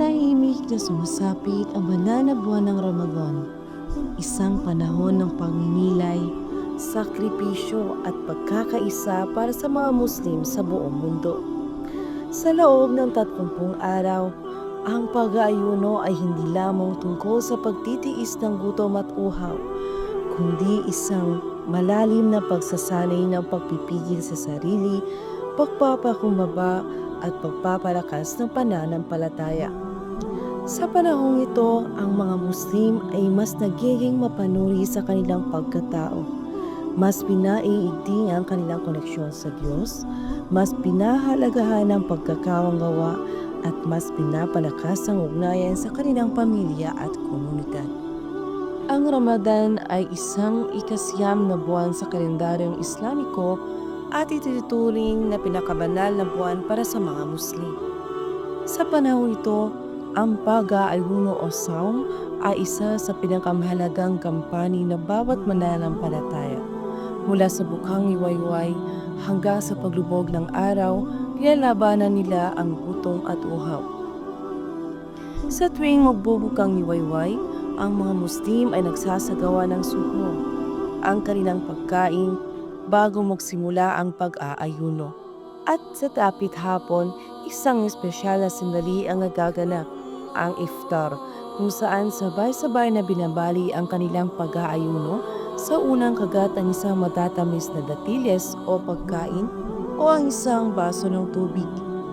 Tahimik na sumasapit ang banal na buwan ng Ramadan, isang panahon ng pagninilay, sakripisyo at pagkakaisa para sa mga Muslim sa buong mundo. Sa loob ng 30 araw, ang pag-aayuno ay hindi lamang tungkol sa pagtitiis ng gutom at uhaw, kundi isang malalim na pagsasanay ng pagpipigil sa sarili, pagpapakumbaba at pagpapalakas ng pananampalataya. Sa panahong ito, ang mga Muslim ay mas nagiging mapanuri sa kanilang pagkatao. Mas pinaiigting ang kanilang koneksyon sa Diyos, mas pinahalagahan ang pagkakawanggawa at mas pinapalakas ang ugnayan sa kanilang pamilya at komunidad. Ang Ramadan ay isang ikasyam na buwan sa kalendaryong Islamiko at itinuturing na pinakabanal na buwan para sa mga Muslim. Sa panahon ito, ang pag-aayuno o saum ay isa sa pinakamahalagang kampanya ng bawat mananampalataya. Mula sa bukhang iwayway hanggang sa paglubog ng araw, nilalabanan nila ang gutom at uhaw. Sa tuwing magbubukang iwayway, ang mga Muslim ay nagsasagawa ng suho, ang kanilang pagkain, bago magsimula ang pag-aayuno. At sa tapit hapon, isang espesyal na sandali ang nagaganap, ang iftar, kung saan sabay-sabay na binabali ang kanilang pag-aayuno sa unang kagat ang isang matatamis na datiles o pagkain o ang isang baso ng tubig,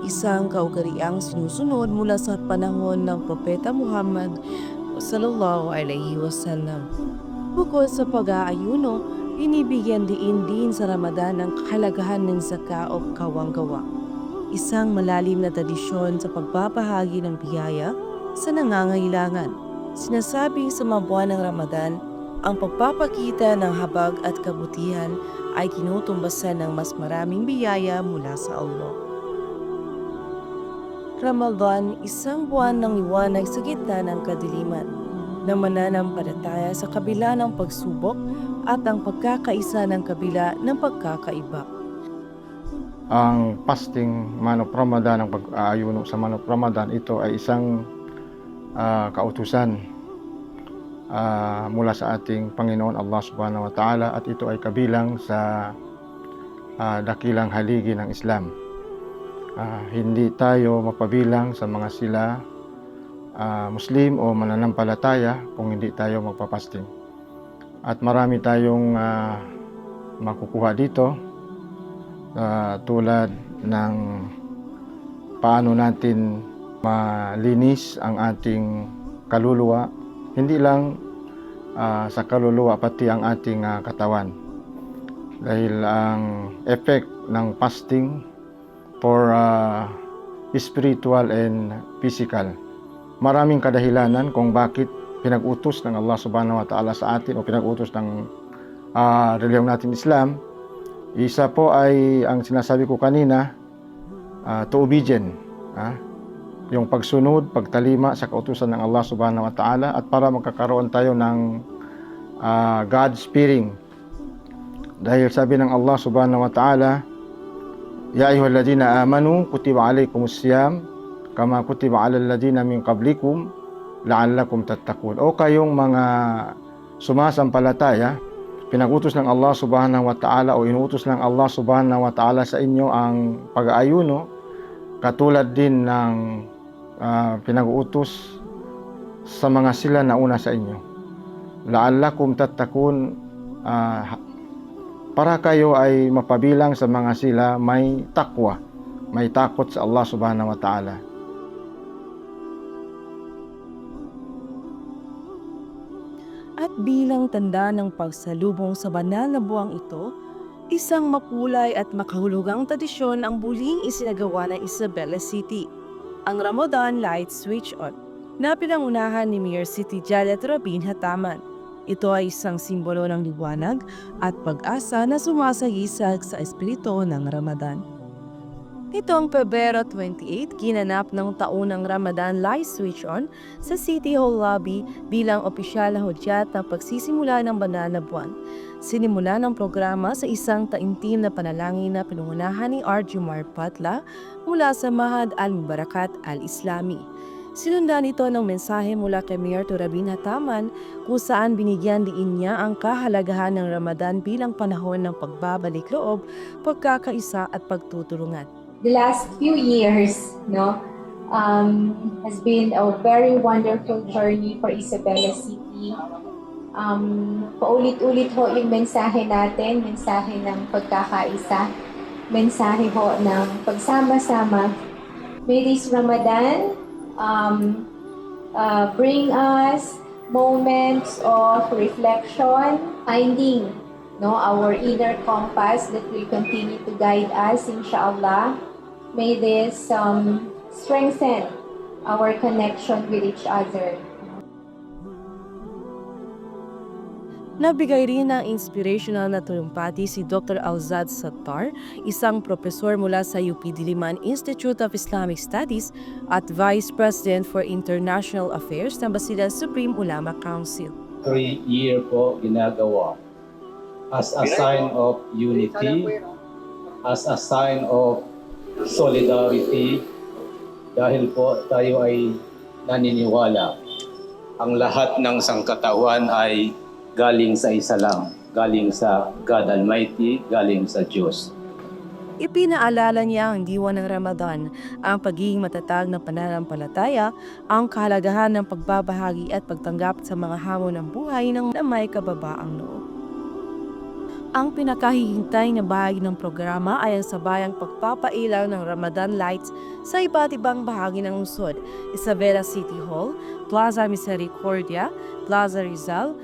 isang kaugaliang sinusunod mula sa panahon ng Propeta Muhammad sallallahu alaihi wasallam. Bukod sa pag-aayuno, binibigyan din sa Ramadan ang kahalagahan ng zakah o kawanggawa, isang malalim na tradisyon sa pagbabahagi ng biyaya sa nangangailangan. Sinasabi sa mga buwan ng Ramadan, ang pagpapakita ng habag at kabutihan ay tinutumbasan ng mas maraming biyaya mula sa Allah. Ramadan, isang buwan ng liwanag sa gitna ng kadiliman, na mananampalataya sa kabila ng pagsubok at ang pagkakaisa ng kabila ng pagkakaiba. Ang fasting man of Ramadan, ang pag-aayuno sa man of Ramadan, ito ay isang kautusan mula sa ating Panginoon Allah Subhanahu wa Ta'ala, at ito ay kabilang sa dakilang haligi ng Islam. Hindi tayo mapabilang sa mga sila Muslim o mananampalataya kung hindi tayo magpapasting. At marami tayong makukuha dito, tulad ng paano natin malinis ang ating kaluluwa, hindi lang sa kaluluwa pati ang ating katawan. Dahil ang effect ng fasting for spiritual and physical. Maraming kadahilanan kung bakit pinag-utos ng Allah Subhanahu wa Ta'ala sa atin o pinag-utos ng relihiyong natin Islam. Isa po ay ang sinasabi ko kanina, to obedient, yung pagsunod, pagtalima sa kautusan ng Allah Subhanahu wa Ta'ala, at para magkakaroon tayo ng God's fearing. Dahil sabi ng Allah Subhanahu wa Ta'ala, Ya ayyuhalladhina amanu kutiba alaykumus siyam kama kutiba alal ladina min qablikum la'allakum tattaqun. O kayong mga sumasampalataya, pinag-utos ng Allah Subhanahu wa Ta'ala o inuutos ng Allah Subhanahu wa Ta'ala sa inyo ang pag-aayuno, katulad din ng pinag-utos sa mga sila na una sa inyo. La'allakum tattaqun, para kayo ay mapabilang sa mga sila may takwa, may takot sa Allah Subhanahu wa Ta'ala. At bilang tanda ng pagsalubong sa banal na buwang ito, isang makulay at makahulugang tradisyon ang muling isinagawa ng Isabela City. ang Ramadan Light Switch On na pinangunahan ni Mayor City Jalet Robin Hataman. Ito ay isang simbolo ng liwanag at pag-asa na sumasagisag sa espiritu ng Ramadan. Nitong Pebrero 28, ginanap ng taunang Ramadan Light Switch On sa City Hall lobby bilang opisyal na hudyat ng pagsisimula ng banal na buwan. Sinimula ng programa sa isang taimtim na panalangin na pinungunahan ni R. Jumar Patla mula sa Mahad al-Mubarakat al-Islami. Sinundan ito ng mensahe mula kay Mayor Rabin Hataman kung saan binigyan diin niya ang kahalagahan ng Ramadan bilang panahon ng pagbabalik loob, pagkakaisa at pagtutulungan. The last few years, has been a very wonderful journey for Isabela City. Paulit-ulit ho yung mensahe natin, mensahe ng pagkakaisa, mensahe ho ng pagsama-sama. May this Ramadan bring us moments of reflection, finding our inner compass that will continue to guide us, inshallah. May this strengthen our connection with each other. Nabigay rin ng inspirational na talumpati si Dr. Alzad Sattar, isang profesor mula sa UP Diliman Institute of Islamic Studies at Vice President for International Affairs ng Basilan Supreme Ulama Council. 3-year po ginagawa as a sign of unity, as a sign of solidarity, dahil po tayo ay naniniwala ang lahat ng sangkatawan ay galing sa isa lang, galing sa God Almighty, galing sa Diyos. Ipinaalala niya ang diwa ng Ramadan, ang pagiging matatag ng pananampalataya, ang kahalagahan ng pagbabahagi at pagtanggap sa mga hamon ng buhay ng may kababaang loob. Ang pinakahihintay na bahagi ng programa ay ang sabayang pagpapailaw ng Ramadan lights sa iba't ibang bahagi ng lungsod, Isabela City Hall, Plaza Misericordia, Plaza Rizal,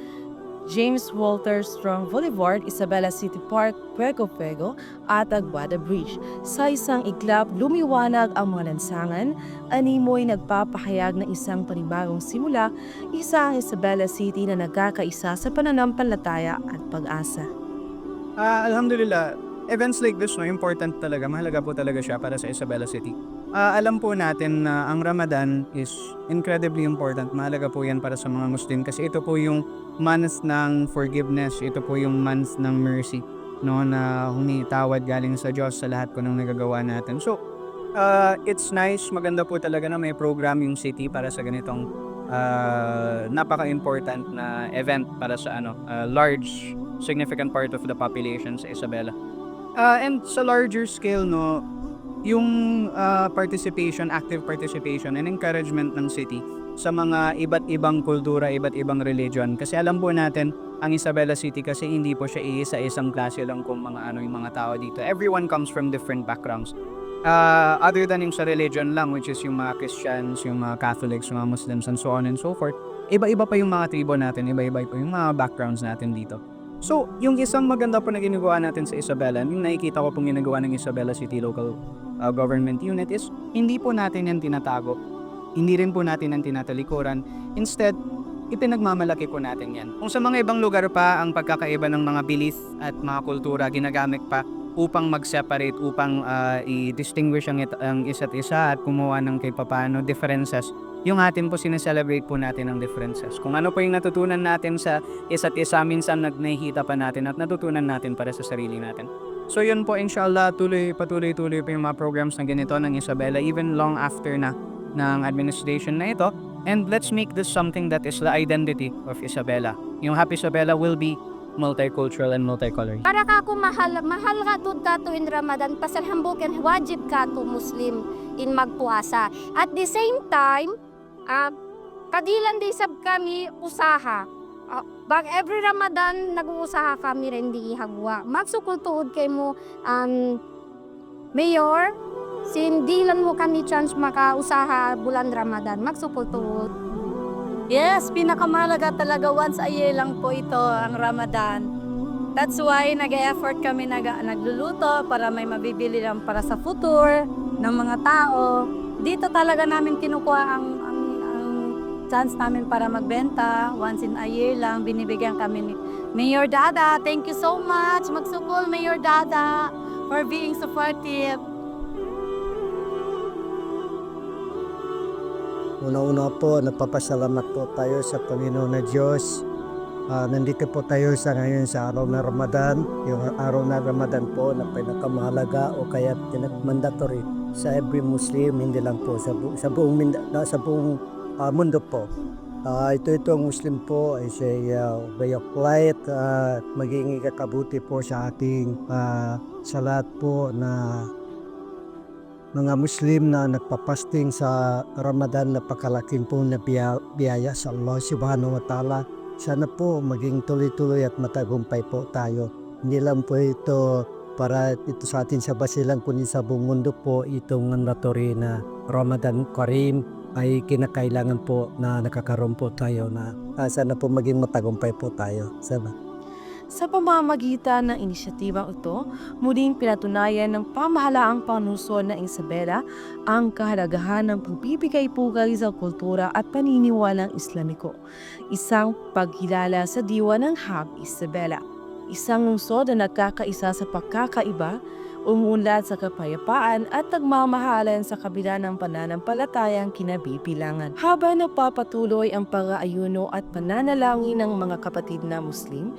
James Walter Strong Boulevard, Isabela City Park, Puerto Pego at Aguada Bridge. Sa isang iglap, lumiwanag ang mga lansangan, animoy nagpapahayag ng isang panibagong simula, isa ang Isabela City na nagkakaisa sa pananampalataya at pag-asa. Alhamdulillah, events like this, important talaga, mahalaga po talaga siya para sa Isabela City. Alam po natin na ang Ramadan is incredibly important. Mahalaga po yan para sa mga Muslim kasi ito po yung month ng forgiveness, ito po yung month ng mercy, na humitawad galing sa Diyos sa lahat po ng nagagawa natin. So, it's nice, maganda po talaga na may program yung city para sa ganitong napaka-important na event para sa large, significant part of the population sa Isabela. And sa larger scale, yung participation, active participation and encouragement ng city sa mga iba't ibang kultura, iba't ibang religion. Kasi alam po natin, ang Isabela City kasi hindi po siya isa-isang klase lang kung yung mga tao dito. Everyone comes from different backgrounds. Other than yung sa religion lang, which is yung mga Christians, yung mga Catholics, yung mga Muslims, and so on and so forth, iba-iba pa yung mga tribo natin, iba-iba pa yung mga backgrounds natin dito. So, yung isang maganda po na ginagawa natin sa Isabela, yung nakikita ko pong ginagawa ng Isabela City Local Government Unit is, hindi po natin yan tinatago. Hindi rin po natin yan tinatalikuran. Instead, ipinagmamalaki po natin yan. Kung sa mga ibang lugar pa, ang pagkakaiba ng mga belief at mga kultura ginagamit pa upang mag-separate, upang i-distinguish ang isa't isa at kumuha ng kay papano differences. Yung atin po sineselebrate po natin ang differences. Kung ano po yung natutunan natin sa isa't isa, minsan nagnaihita pa natin at natutunan natin para sa sarili natin. So yun po, inshallah, patuloy po yung mga programs na ganito ng Isabela even long after na ng administration na ito. And let's make this something that is the identity of Isabela. Yung Happy Isabela will be multicultural and multicolor. Para ka ako mahal ka doon ka to in Ramadan, pasal hambukan wajib ka to Muslim in magpuasa. At the same time, kadilan di sab kami usaha. Bag every Ramadan nag-uusaha kami rin di hagwa. Magsukul tuod kay mo Mayor, sindilan mo kami chance makausaha bulan Ramadan. Magsukul tuod. Yes, pinakamalaga talaga once a year lang po ito ang Ramadan. That's why nag-e-effort kami nagluluto para may mabibili lang para sa future ng mga tao. dito talaga namin kinukuha ang chance namin para magbenta. Once in a year lang, binibigyan kami ni Mayor Dada. Thank you so much, Magsukol Mayor Dada, for being supportive. Una-una po, nagpapasalamat po tayo sa Panginoon na Diyos. Nandito po tayo sa ngayon sa araw na Ramadan. Yung araw na Ramadan po na pinakamahalaga o kaya mandatory sa every Muslim, hindi lang po sa buong mundo po. Ito ang Muslim po is a way of life. Maging kakabuti po sa ating sa lahat po na mga Muslim na nagpapasting sa Ramadan. Napakalaking po na biyaya sa Allah subhanahu wa ta'ala. Sana po maging tuloy-tuloy at matagumpay po tayo. Hindi lang po ito para ito sa atin sa basilan, kundi sa buong mundo po itong mandatory na Ramadan Kareem ay kinakailangan po na nakakaroon po tayo na sana po maging matagumpay po tayo. Sa pamamagitan ng inisyatibang ito, muling pinatunayan ng pamahalaang panunsod ng Isabela ang kahalagahan ng pagbibigay pugay sa kultura at paniniwalang Islamiko. Isang pagkilala sa diwa ng Hab Isabela. Isang lungsod na nagkakaisa sa pagkakaiba, umunlad sa kapayapaan at nagmamahalan sa kabila ng pananampalatayang kinabibilangan. Habang nagpapatuloy ang pag-aayuno at pananalangin ng mga kapatid na Muslim,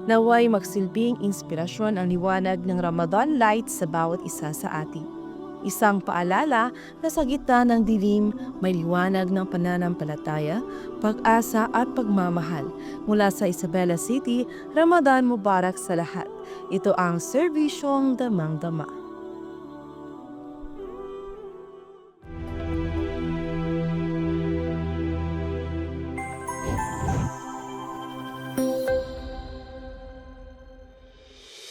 naway magsilbing inspirasyon ang liwanag ng Ramadan light sa bawat isa sa atin. Isang paalala na sa gitna ng dilim may liwanag ng pananampalataya, pag-asa at pagmamahal. Mula sa Isabela City, Ramadan Mubarak sa lahat. Ito ang Serbisyong Damang-Dama.